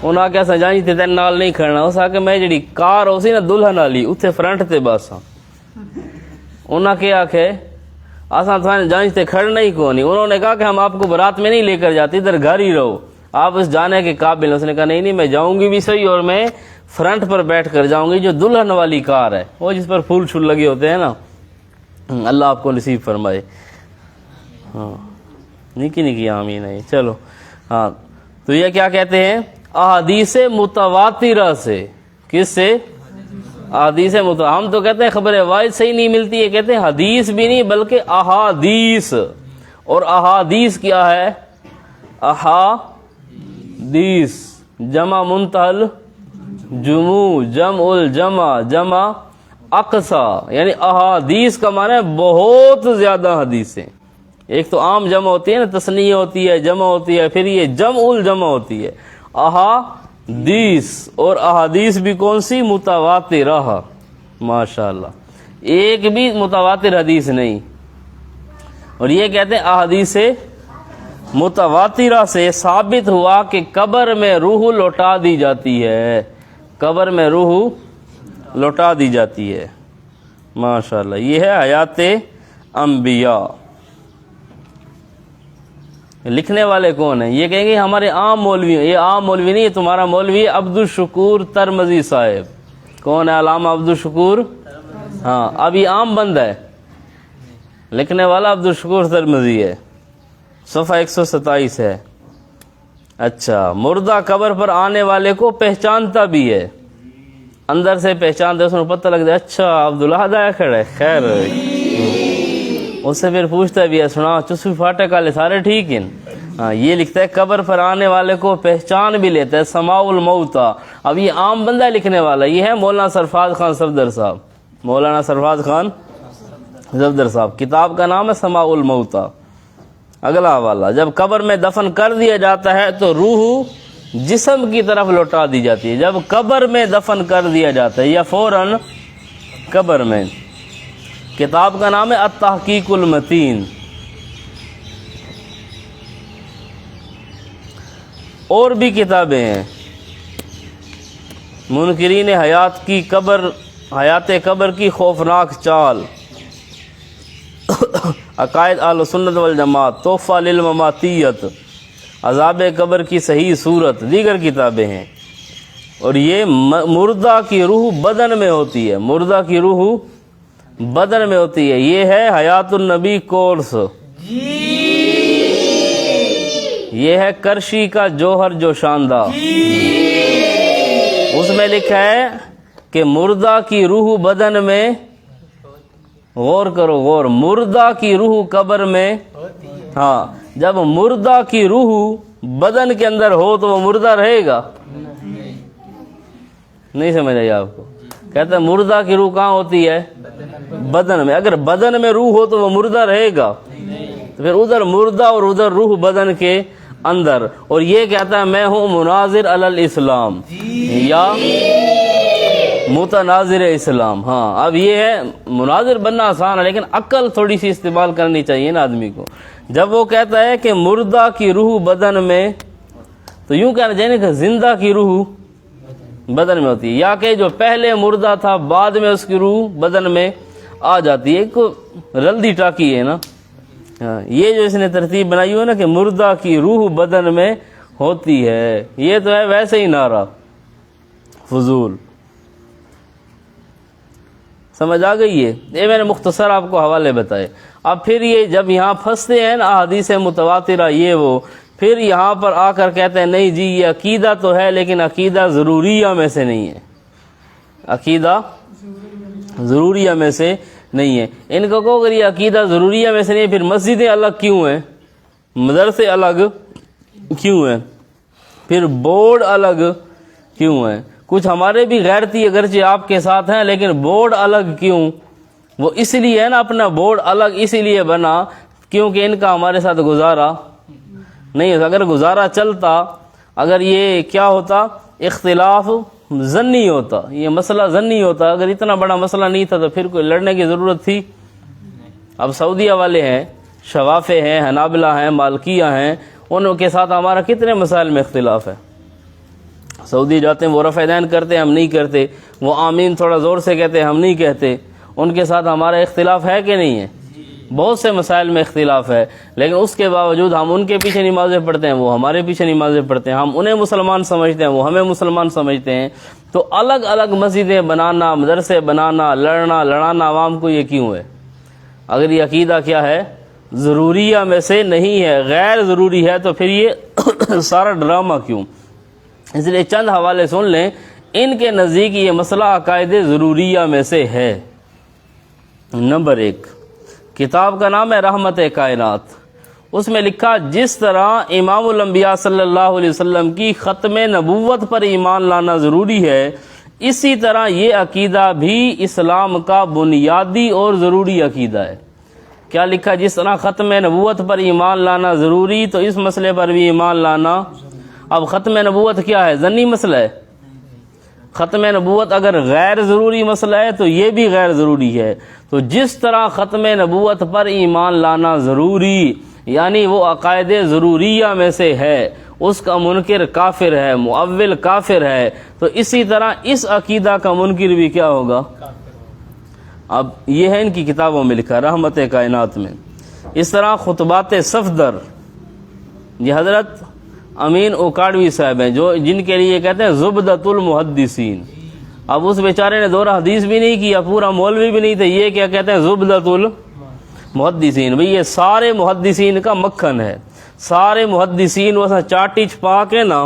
انہاں آکھیا اساں جانج تے تین نال نہیں کھڑنا. اس آکھے میں جڑی کار ہو سی نا دلہن والی اتھے فرنٹ تے باساں. انہاں کے آکھے آسان تھانے جانچتے کھڑنا ہی کون نہیں. انہوں نے کہا کہ ہم آپ کو بارات میں نہیں لے کر جاتے, ادھر گھر ہی رہو, آپ اس جانے کے قابل. اس نے کہا نہیں میں جاؤں گی بھی صحیح, اور میں فرنٹ پر بیٹھ کر جاؤں گی, جو دلہن والی کار ہے, وہ جس پر پھول چھول لگے ہوتے ہیں نا. اللہ آپ کو نصیب فرمائے. ہاں نکی آمین ہے. چلو ہاں, تو یہ کیا کہتے ہیں, احادیث متواترہ سے. کس سے؟ احادیث ہم تو کہتے ہیں خبر واحد صحیح نہیں ملتی ہے, کہتے ہیں حدیث بھی نہیں بلکہ احادیث. اور احادیث کیا ہے؟ احادیث جمع منتہل جموع, جمع الجمع, جمع اقصا, یعنی احادیث کا معنی ہے بہت زیادہ حدیثیں. ایک تو عام جمع ہوتی ہے نا, تثنیہ ہوتی ہے, جمع ہوتی ہے, پھر یہ جمع الجمع ہوتی ہے, احادیث. اور احادیث بھی کون سی؟ متواترہ. ماشاءاللہ, ایک بھی متواتر حدیث نہیں. اور یہ کہتے ہیں احادیث متواترہ سے ثابت ہوا کہ قبر میں روح لوٹا دی جاتی ہے, قبر میں روح لوٹا دی جاتی ہے. ماشاءاللہ, یہ ہے حیات انبیاء. لکھنے والے کون ہیں؟ یہ کہیں گے ہمارے عام مولوی ہیں. یہ عام مولوی نہیں, یہ تمہارا مولوی ہے عبد الشکور ترمذی صاحب. کون ہے علامہ عبد الشکور؟ ہاں, اب یہ عام بندہ ہے, لکھنے والا عبد الشکور ترمذی ہے. صفحہ 127 ہے. اچھا, مردہ قبر پر آنے والے کو پہچانتا بھی ہے, اندر سے پہچانتے, اس کو پتہ لگ جائے اچھا عبداللہ ہدایہ کھڑا ہے, خیر. اس سے پھر پوچھتا بھی ہے, سنا چسوی فاٹک والے سارے ٹھیک ہیں؟ ہاں, یہ لکھتا ہے قبر پر آنے والے کو پہچان بھی لیتا ہے, سماع الموتى. اب یہ عام بندہ ہے لکھنے والا, یہ ہے مولانا سرفراز خان صفدر صاحب. مولانا سرفراز خان صفدر صاحب, کتاب کا نام ہے سماع الموتى. اگلا حوالہ, جب قبر میں دفن کر دیا جاتا ہے تو روح جسم کی طرف لوٹا دی جاتی ہے. جب قبر میں دفن کر دیا جاتا ہے یا فوراً قبر میں. کتاب کا نام ہے التحقیق المتین. اور بھی کتابیں ہیں, منکرین حیات کی قبر, حیات قبر کی خوفناک چال, عقائد اہل سنت والجماعت, تحفہ للمماتیت, عذاب قبر کی صحیح صورت, دیگر کتابیں ہیں. اور یہ مردہ کی روح بدن میں ہوتی ہے, مردہ کی روح بدن میں ہوتی ہے. یہ ہے حیات النبی کورس. یہ ہے کرشی کا جوہر جو شاندار. اس میں لکھا ہے کہ مردہ کی روح بدن میں, غور کرو غور, مردہ کی روح قبر میں. ہاں, جب مردہ کی روح بدن کے اندر ہو تو وہ مردہ رہے گا؟ نہیں سمجھ آئی آپ کو؟ کہتا ہے مردہ کی روح کہاں ہوتی ہے؟ بدن میں. اگر بدن میں روح ہو تو وہ مردہ رہے گا؟ تو پھر ادھر مردہ اور ادھر روح بدن کے اندر. اور یہ کہتا ہے میں ہوں مناظر علی الاسلام یا متناظر اسلام. ہاں, اب یہ ہے مناظر بننا آسان ہے, لیکن عقل تھوڑی سی استعمال کرنی چاہیے نا آدمی کو. جب وہ کہتا ہے کہ مردہ کی روح بدن میں, تو یوں کہنا چاہیے کہ زندہ کی روح بدن میں ہوتی ہے, یا کہ جو پہلے مردہ تھا بعد میں اس کی روح بدن میں آ جاتی ہے. ایک رلدی ٹاکی ہے نا. یہ جو اس نے ترتیب بنائی ہو نا کہ مردہ کی روح بدن میں ہوتی ہے, یہ تو ہے ویسے ہی نعرہ فضول. سمجھ آ گئی ہے؟ یہ میں نے مختصر آپ کو حوالے بتائے. اب پھر یہ جب یہاں پھنستے ہیں نا احادیث متواترہ یہ وہ, پھر یہاں پر آ کر کہتے ہیں نہیں جی یہ عقیدہ تو ہے لیکن عقیدہ ضروریہ میں سے نہیں ہے, عقیدہ ضروریہ میں سے نہیں ہے. ان کو کہو اگر یہ عقیدہ ضروریہ میں سے نہیں ہے, پھر مسجدیں الگ کیوں ہیں, مدرسے الگ کیوں ہیں, پھر بورڈ الگ کیوں ہیں؟ کچھ ہمارے بھی غیرتی اگرچہ آپ کے ساتھ ہیں, لیکن بورڈ الگ کیوں؟ وہ اس لیے ہے نا, اپنا بورڈ الگ اسی لیے بنا کیونکہ ان کا ہمارے ساتھ گزارا نہیں ہے. اگر گزارا چلتا, اگر یہ کیا ہوتا, اختلاف ظنی ہوتا, یہ مسئلہ ظنی ہوتا, اگر اتنا بڑا مسئلہ نہیں تھا تو پھر کوئی لڑنے کی ضرورت تھی؟ اب سعودیہ والے ہیں, شوافے ہیں, حنابلہ ہیں, مالکیہ ہیں, ان کے ساتھ ہمارا کتنے مسائل میں اختلاف ہے. سعودی جاتے ہیں وہ رفع دین کرتے ہیں, ہم نہیں کرتے. وہ آمین تھوڑا زور سے کہتے ہیں, ہم نہیں کہتے. ان کے ساتھ ہمارا اختلاف ہے کہ نہیں ہے؟ بہت سے مسائل میں اختلاف ہے، لیکن اس کے باوجود ہم ان کے پیچھے نمازیں پڑھتے ہیں، وہ ہمارے پیچھے نمازیں پڑھتے ہیں، ہم انہیں مسلمان سمجھتے ہیں، وہ ہمیں مسلمان سمجھتے ہیں۔ تو الگ الگ مسجدیں بنانا، مدرسے بنانا، لڑانا عوام کو، یہ کیوں ہے؟ اگر یہ عقیدہ کیا ہے، ضروریہ میں سے نہیں ہے، غیر ضروری ہے، تو پھر یہ سارا ڈرامہ کیوں؟ اس لیے چند حوالے سن لیں، ان کے نزدیک یہ مسئلہ عقائد ضروریہ میں سے ہے۔ نمبر 1، کتاب کا نام ہے رحمت کائنات، اس میں لکھا جس طرح امام الانبیاء صلی اللہ علیہ وسلم کی ختم نبوت پر ایمان لانا ضروری ہے، اسی طرح یہ عقیدہ بھی اسلام کا بنیادی اور ضروری عقیدہ ہے۔ کیا لکھا؟ جس طرح ختم نبوت پر ایمان لانا ضروری، تو اس مسئلے پر بھی ایمان لانا۔ اب ختم نبوت کیا ہے؟ ضمنی مسئلہ ہے۔ ختم نبوت اگر غیر ضروری مسئلہ ہے تو یہ بھی غیر ضروری ہے۔ تو جس طرح ختم نبوت پر ایمان لانا ضروری، یعنی وہ عقائد ضروریہ میں سے ہے، اس کا منکر کافر ہے، مؤول کافر ہے، تو اسی طرح اس عقیدہ کا منکر بھی کیا ہوگا؟ اب یہ ہے ان کی کتابوں میں لکھا رحمت کائنات میں۔ اس طرح خطبات صفدر، یہ حضرت امین اوکاڑوی صاحب ہیں، جن کے لیے کہتے ہیں زبدۃ المحدثین۔ اب اس بیچارے نے دورہ حدیث بھی نہیں کیا، پورا مولوی بھی نہیں تھے، یہ کیا کہتے ہیں؟ زبدۃ المحدثین۔ بھئی یہ سارے محدثین کا مکھن ہے، سارے محدثین ویسا چاٹی چھپا کے نا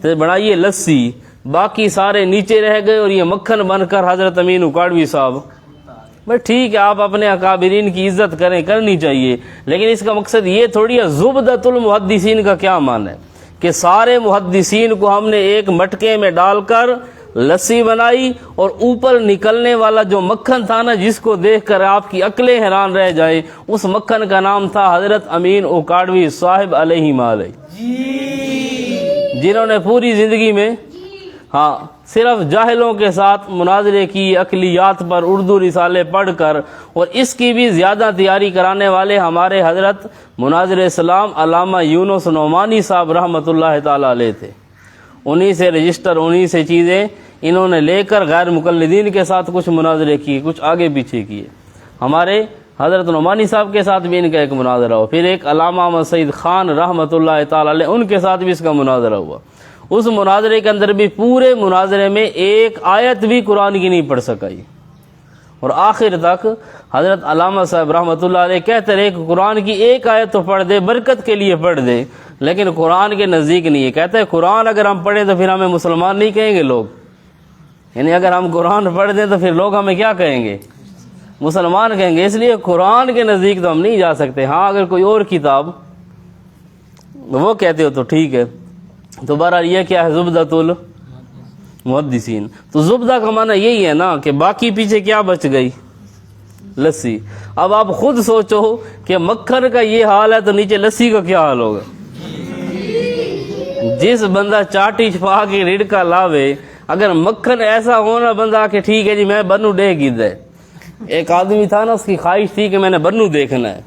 تو بنائیے لسی، باقی سارے نیچے رہ گئے اور یہ مکھن بن کر حضرت امین اوکاڑوی صاحب۔ بھئی ٹھیک ہے، آپ اپنے اکابرین کی عزت کریں، کرنی چاہیے، لیکن اس کا مقصد یہ تھوڑی ہے۔ زبدۃ المحدثین کا کیا معنی ہے؟ کہ سارے محدثین کو ہم نے ایک مٹکے میں ڈال کر لسی بنائی، اور اوپر نکلنے والا جو مکھن تھا نا، جس کو دیکھ کر آپ کی عقلیں حیران رہ جائیں، اس مکھن کا نام تھا حضرت امین اوکاڑوی صاحب علیہ مالہ، جنہوں نے پوری زندگی میں صرف جاہلوں کے ساتھ مناظرے کی، عقلیات پر اردو رسالے پڑھ کر، اور اس کی بھی زیادہ تیاری کرانے والے ہمارے حضرت مناظر اسلام علامہ یونس نعمانی صاحب رحمۃ اللہ تعالی علیہ تھے۔ انہی سے رجسٹر، انہی سے چیزیں انہوں نے لے کر غیر مقلدین کے ساتھ کچھ مناظرے کیے، کچھ آگے پیچھے کیے۔ ہمارے حضرت نعمانی صاحب کے ساتھ بھی ان کا ایک مناظرہ ہوا، پھر ایک علامہ احمد سعید خان رحمۃ اللہ تعالی علیہ، ان کے ساتھ بھی اس کا مناظرہ ہوا۔ اس مناظرے کے اندر بھی پورے مناظرے میں ایک آیت بھی قرآن کی نہیں پڑھ سکائی، اور آخر تک حضرت علامہ صاحب رحمۃ اللہ علیہ کہتے رہے کہ قرآن کی ایک آیت تو پڑھ دے، برکت کے لیے پڑھ دے، لیکن قرآن کے نزدیک نہیں ہے۔ کہتے ہیں قرآن اگر ہم پڑھیں تو پھر ہمیں مسلمان نہیں کہیں گے لوگ، یعنی اگر ہم قرآن پڑھ دیں تو پھر لوگ ہمیں کیا کہیں گے؟ مسلمان کہیں گے۔ اس لیے قرآن کے نزدیک تو ہم نہیں جا سکتے۔ ہاں اگر کوئی اور کتاب وہ کہتے ہو تو ٹھیک ہے۔ تو بہرحال یہ کیا ہے؟ زبدۃ المحدثین۔ تو زبدہ کا معنی یہی ہے نا کہ باقی پیچھے کیا بچ گئی؟ لسی۔ اب آپ خود سوچو کہ مکھن کا یہ حال ہے تو نیچے لسی کا کیا حال ہوگا؟ جس بندہ چاٹی چھپا کے ریڑکا لاوے، اگر مکھن ایسا ہونا بندہ کہ ٹھیک ہے جی میں بنو ڈے گید ہے۔ ایک آدمی تھا نا، اس کی خواہش تھی کہ میں نے بنو دیکھنا ہے،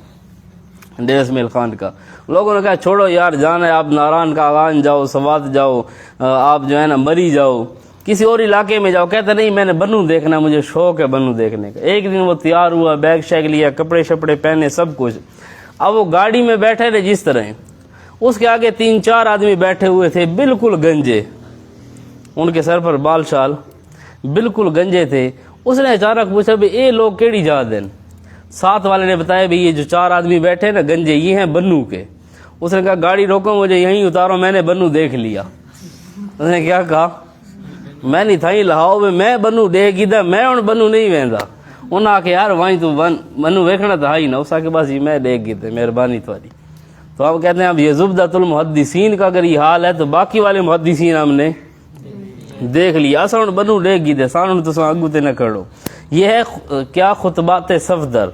ڈیر اسماعیل خان کا۔ لوگوں نے کہا چھوڑو یار، جانا ہے آپ ناران کا آغان جاؤ، سوات جاؤ، آپ جو ہے نا مری جاؤ، کسی اور علاقے میں جاؤ۔ کہتا نہیں میں نے بنو دیکھنا، مجھے شوق ہے بنو دیکھنے کا۔ ایک دن وہ تیار ہوا، بیگ شیگ لیا، کپڑے شپڑے پہنے، سب کچھ۔ اب وہ گاڑی میں بیٹھے تھے جس طرح، اس کے آگے 3-4 آدمی بیٹھے ہوئے تھے، بالکل گنجے، ان کے سر پر بال شال، بالکل گنجے تھے۔ اس نے اچانک پوچھا بھی اے لوگ کیڑی جا دین؟ ساتھ والے نے بتایا بھی یہ جو 4 آدمی بیٹھے نا گنجے، یہ ہیں بنو کے۔ اس نے کہا گاڑی روکو، مجھے یہیں اتارو، میں نے بنو دیکھ لیا۔ اس نے کیا کہا؟ میں نہیں تھا لاؤ میں بنو دے گیدا، میں ہوں بنو نہیں ویندا۔ انہاں آ کے یار وہیں تو بنو ویکھنا تو ہی نہ، اس کے پاس یہ میں دیکھ گیتے، مہربانی تھوڑی۔ تو اب کہتے ہیں اب یہ زبدۃ المحدثین کا اگر یہ حال ہے تو باقی والے محدثین ہم نے دیکھ لیا، اساں بنو دیکھ گیتے، سانوں تو اگو تے نہ کھڑو۔ یہ ہے کیا؟ خطبات صفدر۔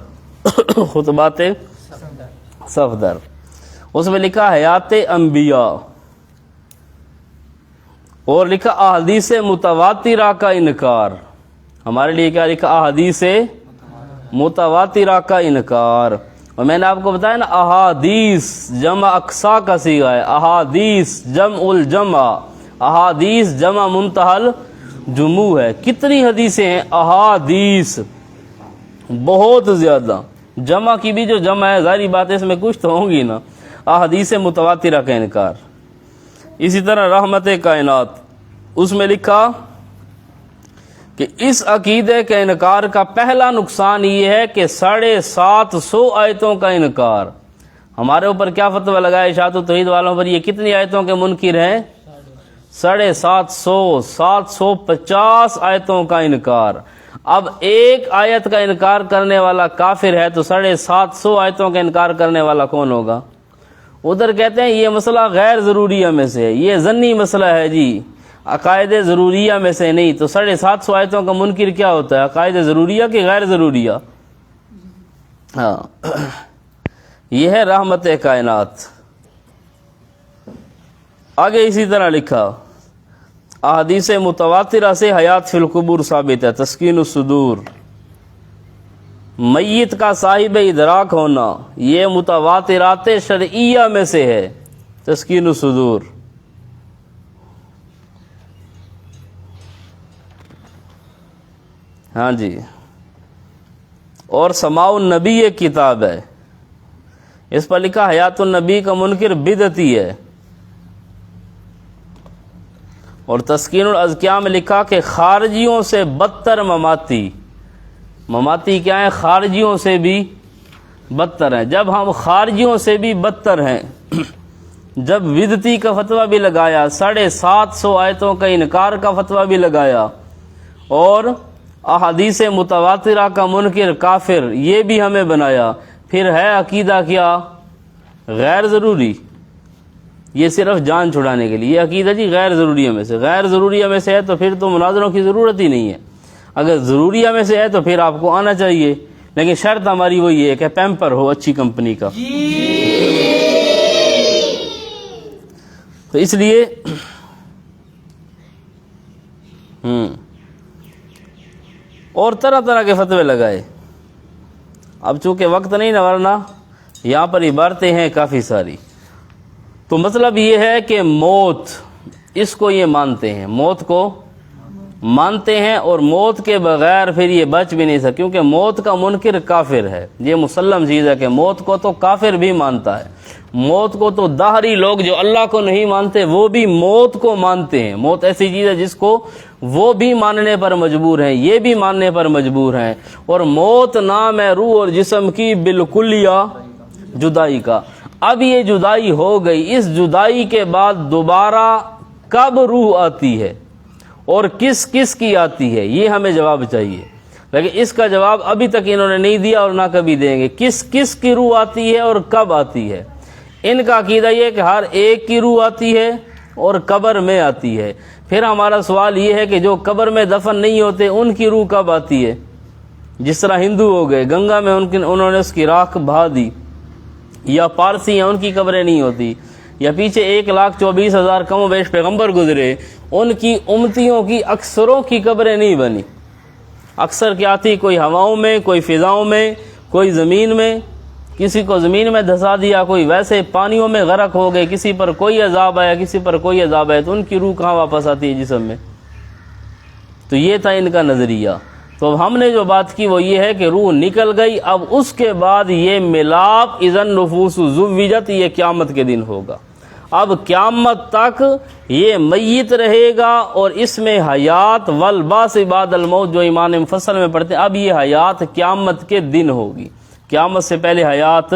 خطبات صفدر، اس میں لکھا حیات انبیاء، اور لکھا احادیث متواترہ کا انکار۔ ہمارے لیے کیا لکھا؟ احادیث متواترہ کا انکار۔ اور میں نے آپ کو بتایا نا، احادیث جمع اقصا کا صیغہ ہے، احادیث جمع الجمع، احادیث جمع منتہل جموع ہے۔ کتنی حدیثیں ہیں؟ احادیث بہت زیادہ، جمع کی بھی جو جمع ہے ظاہری بات ہے اس میں کچھ تو ہوں گی نا، احادیث متواترہ کا انکار۔ اسی طرح رحمت کائنات، اس میں لکھا کہ اس عقیدے کے انکار کا پہلا نقصان یہ ہے کہ 750 آیتوں کا انکار۔ ہمارے اوپر کیا فتویٰ لگا ہے اشاعت التوحید والوں پر؟ یہ کتنی آیتوں کے منکر ہیں؟ 750، 750 آیتوں کا انکار۔ اب ایک آیت کا انکار کرنے والا کافر ہے تو 750 آیتوں کا انکار کرنے والا کون ہوگا؟ ادھر کہتے ہیں یہ مسئلہ غیر ضروریہ میں سے ہے، یہ ضنی مسئلہ ہے جی، عقائد ضروریہ میں سے نہیں۔ تو 750 آیتوں کا منکر کیا ہوتا ہے؟ عقائد ضروریہ کہ غیر ضروریہ؟ ہاں، یہ ہے رحمت کائنات۔ آگے اسی طرح لکھا احادیث متواترہ سے حیات فی القبور ثابت ہے، تسکین الصدور، میت کا صاحب ادراک ہونا، یہ متواترات شرعیہ میں سے ہے، تسکین الصدور۔ ہاں جی، اور سماع النبی ایک کتاب ہے، اس پر لکھا حیات النبی کا منکر بدعتی ہے۔ اور تسکین الاذکیاء میں لکھا کہ خارجیوں سے بدتر مماتی، مماتی کیا ہیں؟ خارجیوں سے بھی بدتر ہیں۔ جب ہم خارجیوں سے بھی بدتر ہیں، جب بدعتی کا فتویٰ بھی لگایا، 750 آیتوں کا انکار کا فتویٰ بھی لگایا، اور احادیث متواترہ کا منکر کافر یہ بھی ہمیں بنایا، پھر ہے عقیدہ کیا؟ غیر ضروری۔ یہ صرف جان چھڑانے کے لیے، یہ عقیدہ جی غیر ضروریہ میں سے، غیر ضروریہ میں سے ہے تو پھر تو مناظروں کی ضرورت ہی نہیں ہے۔ اگر ضروریہ میں سے ہے تو پھر آپ کو آنا چاہیے، لیکن شرط ہماری وہی ہے کہ پیمپر ہو اچھی کمپنی کا۔ تو اس لیے اور طرح طرح کے فتوے لگائے۔ اب چونکہ وقت نہیں نہ، ورنہ یہاں پر عبارتیں ہیں کافی ساری۔ تو مطلب یہ ہے کہ موت، اس کو یہ مانتے ہیں، موت کو مانتے ہیں، اور موت کے بغیر پھر یہ بچ بھی نہیں سکتے، کیونکہ موت کا منکر کافر ہے۔ یہ مسلم چیز ہے کہ موت کو تو کافر بھی مانتا ہے، موت کو تو دہری لوگ جو اللہ کو نہیں مانتے وہ بھی موت کو مانتے ہیں۔ موت ایسی چیز ہے جس کو وہ بھی ماننے پر مجبور ہیں، یہ بھی ماننے پر مجبور ہیں۔ اور موت نام ہے روح اور جسم کی بالکلیہ جدائی کا۔ اب یہ جدائی ہو گئی، اس جدائی کے بعد دوبارہ کب روح آتی ہے اور کس کس کی آتی ہے، یہ ہمیں جواب چاہیے، لیکن اس کا جواب ابھی تک انہوں نے نہیں دیا اور نہ کبھی دیں گے۔ کس کس کی روح آتی ہے اور کب آتی ہے؟ ان کا عقیدہ یہ ہے کہ ہر ایک کی روح آتی ہے اور قبر میں آتی ہے۔ پھر ہمارا سوال یہ ہے کہ جو قبر میں دفن نہیں ہوتے ان کی روح کب آتی ہے؟ جس طرح ہندو ہو گئے، گنگا میں انہوں نے اس کی راکھ بہا دی، یا پارسی ہیں ان کی قبریں نہیں ہوتی، یا پیچھے 1,24,000 کم و بیش پیغمبر گزرے، ان کی امتیوں کی اکثروں کی قبریں نہیں بنی۔ اکثر کیا تھی؟ کوئی ہواؤں میں، کوئی فضاؤں میں، کوئی زمین میں، کسی کو زمین میں دھسا دیا، کوئی ویسے پانیوں میں غرق ہو گئے، کسی پر کوئی عذاب آیا، کسی پر کوئی عذاب آیا، تو ان کی روح کہاں واپس آتی ہے جسم میں؟ تو یہ تھا ان کا نظریہ۔ تو اب ہم نے جو بات کی وہ یہ ہے کہ روح نکل گئی، اب اس کے بعد یہ ملاپ اذا النفوس زوجت، یہ قیامت کے دن ہوگا۔ اب قیامت تک یہ میت رہے گا، اور اس میں حیات والبعث بعد الموت جو ایمان مفصل میں پڑھتے ہیں، اب یہ حیات قیامت کے دن ہوگی۔ قیامت سے پہلے حیات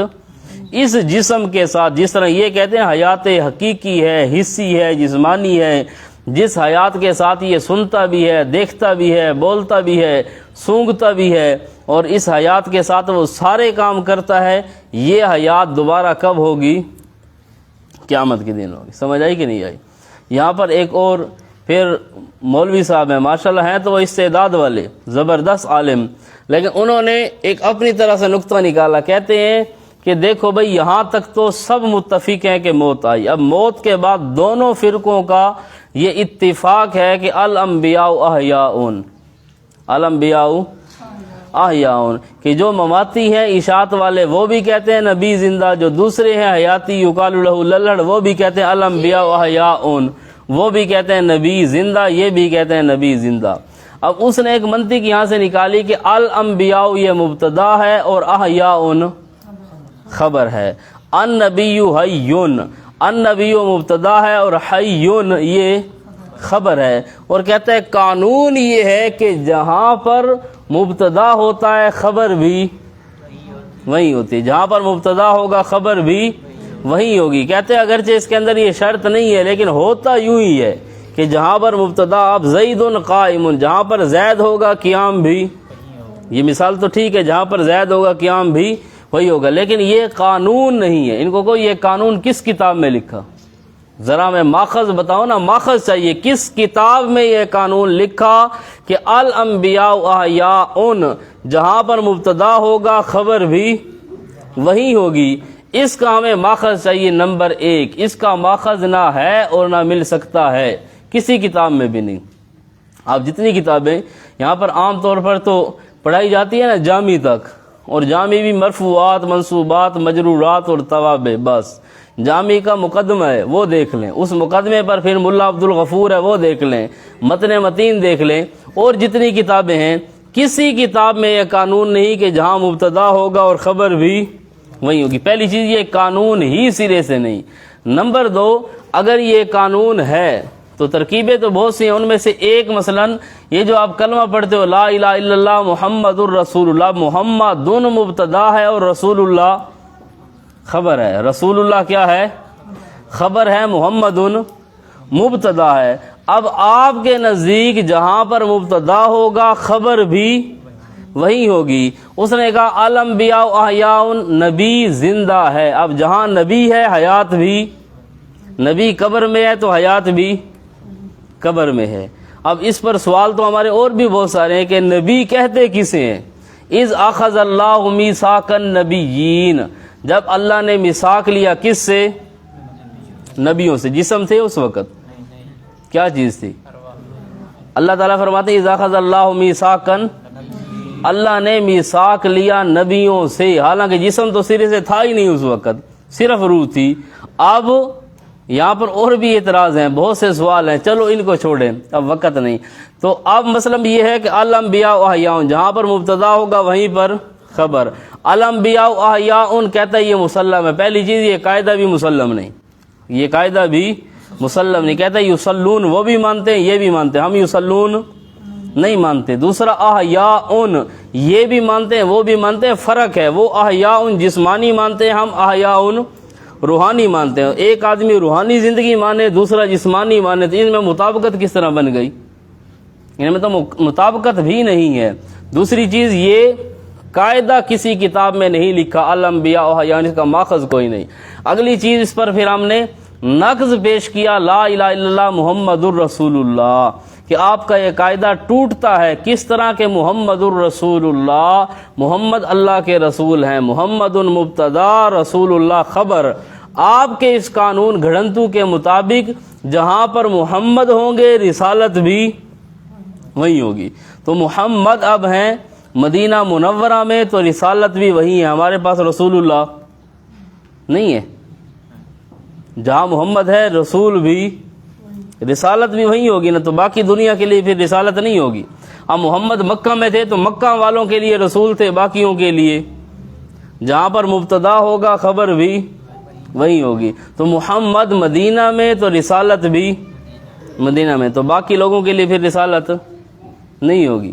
اس جسم کے ساتھ، جس طرح یہ کہتے ہیں حیات حقیقی ہے، حصی ہے، جسمانی ہے، جس حیات کے ساتھ یہ سنتا بھی ہے، دیکھتا بھی ہے، بولتا بھی ہے، سونگھتا بھی ہے، اور اس حیات کے ساتھ وہ سارے کام کرتا ہے، یہ حیات دوبارہ کب ہوگی؟ قیامت کے دن ہوگی۔ سمجھ آئی کہ نہیں آئی؟ یہاں پر ایک اور پھر مولوی صاحب ہیں، ماشاءاللہ ہیں تو وہ استعداد والے، زبردست عالم، لیکن انہوں نے ایک اپنی طرح سے نقطہ نکالا۔ کہتے ہیں کہ دیکھو بھئی، یہاں تک تو سب متفق ہیں کہ موت آئی، اب موت کے بعد دونوں فرقوں کا یہ اتفاق ہے کہ الانبیاء احیاء، الانبیاء احیاء، کہ جو مماتی ہیں اشاعت والے وہ بھی کہتے ہیں نبی زندہ، جو دوسرے ہیں حیاتی یقال لہ للڑ وہ بھی کہتے ہیں الانبیاء احیاء، وہ بھی کہتے ہیں نبی زندہ، یہ بھی کہتے ہیں نبی زندہ۔ اب اس نے ایک منطق یہاں سے نکالی کہ الانبیاء یہ مبتدا ہے اور احیاء خبر ہے، النبی حیٌ، النبی مبتدا ہے اور حیٌ یہ خبر ہے، اور کہتا ہے قانون یہ ہے کہ جہاں پر مبتدا ہوتا ہے خبر بھی وہی ہوتی ہے، جہاں پر مبتدا ہوگا خبر بھی وہی ہوگی۔ کہتے ہیں اگرچہ اس کے اندر یہ شرط نہیں ہے لیکن ہوتا یوں ہی ہے کہ جہاں پر مبتدا آپ زید قائم، جہاں پر زید ہوگا قیام بھی، یہ مثال تو ٹھیک ہے جہاں پر زید ہوگا قیام بھی وہی ہوگا، لیکن یہ قانون نہیں ہے۔ ان کو یہ قانون کس کتاب میں لکھا؟ ذرا میں ماخذ بتاؤ نا، ماخذ چاہیے، کس کتاب میں یہ قانون لکھا کہ الانبیاء احیاء، جہاں پر مبتدا ہوگا خبر بھی وہی ہوگی؟ اس کا ہمیں ماخذ چاہیے نمبر 1، اس کا ماخذ نہ ہے اور نہ مل سکتا ہے، کسی کتاب میں بھی نہیں۔ آپ جتنی کتابیں یہاں پر عام طور پر تو پڑھائی جاتی ہے نا جامی تک، اور جامی بھی مرفوعات، منصوبات، مجرورات اور توابع، بس جامی کا مقدمہ ہے وہ دیکھ لیں، اس مقدمے پر پھر ملا عبد الغفور ہے وہ دیکھ لیں، متن متین دیکھ لیں، اور جتنی کتابیں ہیں کسی کتاب میں یہ قانون نہیں کہ جہاں مبتدا ہوگا اور خبر بھی وہی ہوگی۔ پہلی چیز یہ قانون ہی سرے سے نہیں۔ نمبر 2، اگر یہ قانون ہے تو ترکیبیں تو بہت سی ہیں، ان میں سے ایک مثلا یہ جو آپ کلمہ پڑھتے ہو لا الہ الا اللہ محمد الرسول اللہ، محمد مبتدا ہے اور رسول اللہ خبر ہے، رسول اللہ کیا ہے؟ خبر ہے، محمد مبتدا ہے۔ اب آپ کے نزدیک جہاں پر مبتدا ہوگا خبر بھی وہی ہوگی۔ اس نے کہا الانبیاء احیاء، نبی زندہ ہے، اب جہاں نبی ہے حیات بھی، نبی قبر میں ہے تو حیات بھی قبر میں ہے۔ اب اس پر سوال تو ہمارے اور بھی بہت سارے ہیں کہ نبی کہتے کسے ہیں؟ اذ اخذ اللہ میثاق النبیین، جب اللہ نے میثاق لیا کس سے؟ نبیوں سے۔ جسم تھے اس وقت؟ کیا چیز تھی؟ اللہ تعالیٰ فرماتے ہیں اذ اخذ اللہ میثاقا، اللہ نے میثاق لیا نبیوں سے، حالانکہ جسم تو سرے سے تھا ہی نہیں اس وقت، صرف روح تھی۔ اب یہاں پر اور بھی اعتراض ہیں، بہت سے سوال ہیں، چلو ان کو چھوڑیں، اب وقت نہیں۔ تو اب مثلا یہ ہے کہ الانبیاء احیاء، جہاں پر مبتدا ہوگا وہیں پر خبر۔ الانبیاء احیاء کہتا ہے یہ مسلم ہے۔ پہلی چیز یہ قاعدہ بھی مسلم نہیں، یہ قاعدہ بھی مسلم نہیں، کہتا ہے یصلون، وہ بھی مانتے ہیں یہ بھی مانتے ہیں، ہم یصلون نہیں مانتے۔ دوسرا احیاء، یہ بھی مانتے ہیں وہ بھی مانتے ہیں، فرق ہے، وہ احیاء جسمانی مانتے ہیں، ہم احیاء روحانی مانتے ہیں۔ ایک آدمی روحانی زندگی مانے، دوسرا جسمانی مانے، تو ان میں مطابقت کس طرح بن گئی؟ ان میں تو مطابقت بھی نہیں ہے۔ دوسری چیز یہ قاعدہ کسی کتاب میں نہیں لکھا الانبیاء احیاء، اس کا ماخذ کوئی نہیں۔ اگلی چیز اس پر پھر ہم نے نقض پیش کیا لا الہ الا اللہ محمد الرسول اللہ، کہ آپ کا یہ قاعدہ ٹوٹتا ہے۔ کس طرح کہ محمد الرسول اللہ، محمد اللہ کے رسول ہیں، محمد مبتدا رسول اللہ خبر۔ آپ کے اس قانون گھڑنتو کے مطابق جہاں پر محمد ہوں گے رسالت بھی وہی ہوگی۔ تو محمد اب ہیں مدینہ منورہ میں تو رسالت بھی وہی ہے، ہمارے پاس رسول اللہ نہیں ہے۔ جہاں محمد ہے رسول بھی، رسالت بھی وہی ہوگی نا، تو باقی دنیا کے لیے پھر رسالت نہیں ہوگی۔ اب محمد مکہ میں تھے تو مکہ والوں کے لیے رسول تھے، باقیوں کے لیے جہاں پر مبتدا ہوگا خبر بھی وہی ہوگی۔ تو محمد مدینہ میں تو رسالت بھی مدینہ میں، تو باقی لوگوں کے لیے پھر رسالت نہیں ہوگی۔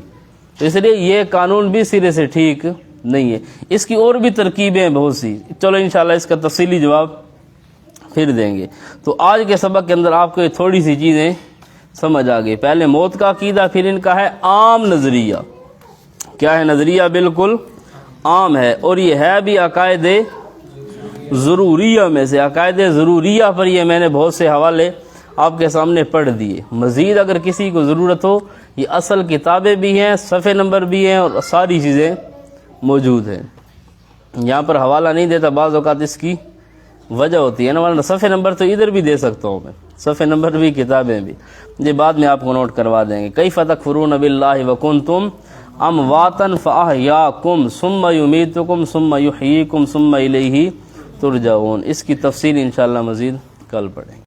تو اس لیے یہ قانون بھی سرے سے ٹھیک نہیں ہے۔ اس کی اور بھی ترکیبیں ہیں بہت سی، چلو انشاءاللہ اس کا تفصیلی جواب پھر دیں گے۔ تو آج کے سبق کے اندر آپ کو یہ تھوڑی سی چیزیں سمجھ آ گئی۔ پہلے موت کا عقیدہ، پھر ان کا ہے عام نظریہ۔ کیا ہے نظریہ؟ بالکل عام ہے، اور یہ ہے بھی عقائد ضروریہ میں سے۔ عقائد ضروریہ پر یہ میں نے بہت سے حوالے آپ کے سامنے پڑھ دیے۔ مزید اگر کسی کو ضرورت ہو، یہ اصل کتابیں بھی ہیں، صفحے نمبر بھی ہیں، اور ساری چیزیں موجود ہیں۔ یہاں پر حوالہ نہیں دیتا، بعض اوقات اس کی وجہ ہوتی ہے نا، ورنہ صفحے نمبر تو ادھر بھی دے سکتا ہوں میں، صفحے نمبر بھی، کتابیں بھی، یہ بعد میں آپ کو نوٹ کروا دیں گے۔ کیف تکفرون باللہ وکنتم امواتا فاحیاکم ثم یمیتکم ثم یحییکم ثم الیہ ترجعون۔ اس کی تفصیل انشاءاللہ مزید کل پڑھیں گے۔